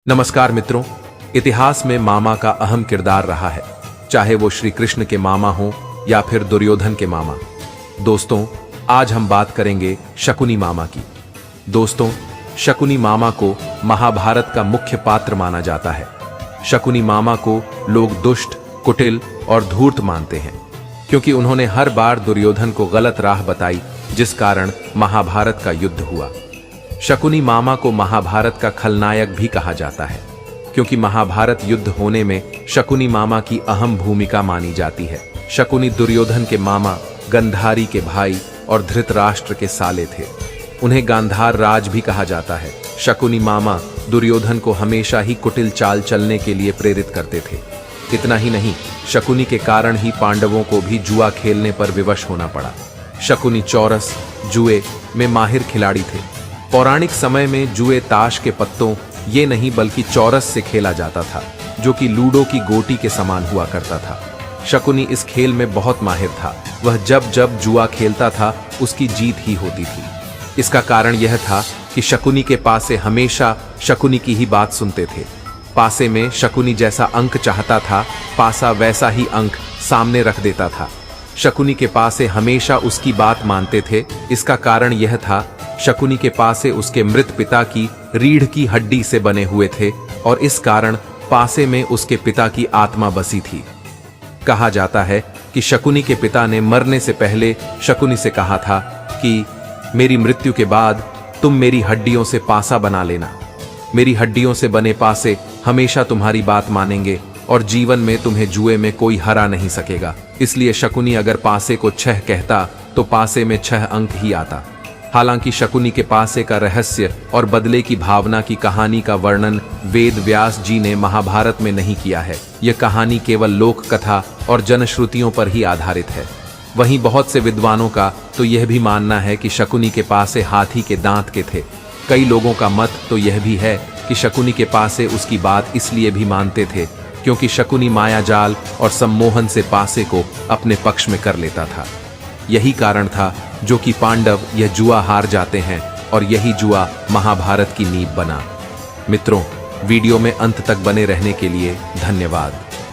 नमस्कार मित्रों, इतिहास में मामा का अहम किरदार रहा है, चाहे वो श्री कृष्ण के मामा हो या फिर दुर्योधन के मामा। दोस्तों, आज हम बात करेंगे शकुनी मामा की। दोस्तों, शकुनी मामा को महाभारत का मुख्य पात्र माना जाता है। शकुनी मामा को लोग दुष्ट, कुटिल और धूर्त मानते हैं, क्योंकि उन्होंने हर बार दुर्योधन को गलत राह बताई, जिस कारण महाभारत का युद्ध हुआ। शकुनी मामा को महाभारत का खलनायक भी कहा जाता है, क्योंकि महाभारत युद्ध होने में शकुनी मामा की अहम भूमिका मानी जाती है। शकुनी दुर्योधन के मामा, गंधारी के भाई और धृतराष्ट्र के साले थे। उन्हें गांधार राज भी कहा जाता है। शकुनी मामा दुर्योधन को हमेशा ही कुटिल चाल चलने के लिए प्रेरित करते थे। इतना ही नहीं, शकुनी के कारण ही पांडवों को भी जुआ खेलने पर विवश होना पड़ा। शकुनी चौरस, जुए में माहिर खिलाड़ी थे। पौराणिक समय में जुए ताश के पत्तों ये नहीं बल्कि चौरस से खेला जाता था, जो कि लूडो की गोटी के समान हुआ करता था। शकुनी इस खेल में बहुत माहिर था। वह जब जब जुआ खेलता था, उसकी जीत ही होती थी। इसका कारण यह था कि शकुनी के पासे हमेशा शकुनी की ही बात सुनते थे। पासे में शकुनी जैसा अंक चाहता था, पासा वैसा ही अंक सामने रख देता था। शकुनी के पासे हमेशा उसकी बात मानते थे। इसका कारण यह था, शकुनी के पासे उसके मृत पिता की रीढ़ की हड्डी से बने हुए थे और इस कारण पासे में उसके पिता की आत्मा बसी थी। कहा जाता है कि शकुनी के पिता ने मरने से पहले शकुनी से कहा था कि मेरी मृत्यु के बाद तुम मेरी हड्डियों से पासा बना लेना। मेरी हड्डियों से बने पासे हमेशा तुम्हारी बात मानेंगे और जीवन में तुम्हें जुए में कोई हरा नहीं सकेगा। इसलिए शकुनी अगर पासे को 6 कहता तो पासे में 6 अंक ही आता। हालांकि शकुनी के पासे का रहस्य और बदले की भावना की कहानी का वर्णन वेद व्यास जी ने महाभारत में नहीं किया है। यह कहानी केवल लोक कथा और जनश्रुतियों पर ही आधारित है। वहीं बहुत से विद्वानों का तो यह भी मानना है कि शकुनी के पासे हाथी के दांत के थे। कई लोगों का मत तो यह भी है कि शकुनी के पासे उसकी बात इसलिए भी मानते थे क्योंकि शकुनी मायाजाल और सम्मोहन से पासे को अपने पक्ष में कर लेता था। यही कारण था जो कि पांडव यह जुआ हार जाते हैं और यही जुआ महाभारत की नींव बना। मित्रों, वीडियो में अंत तक बने रहने के लिए धन्यवाद।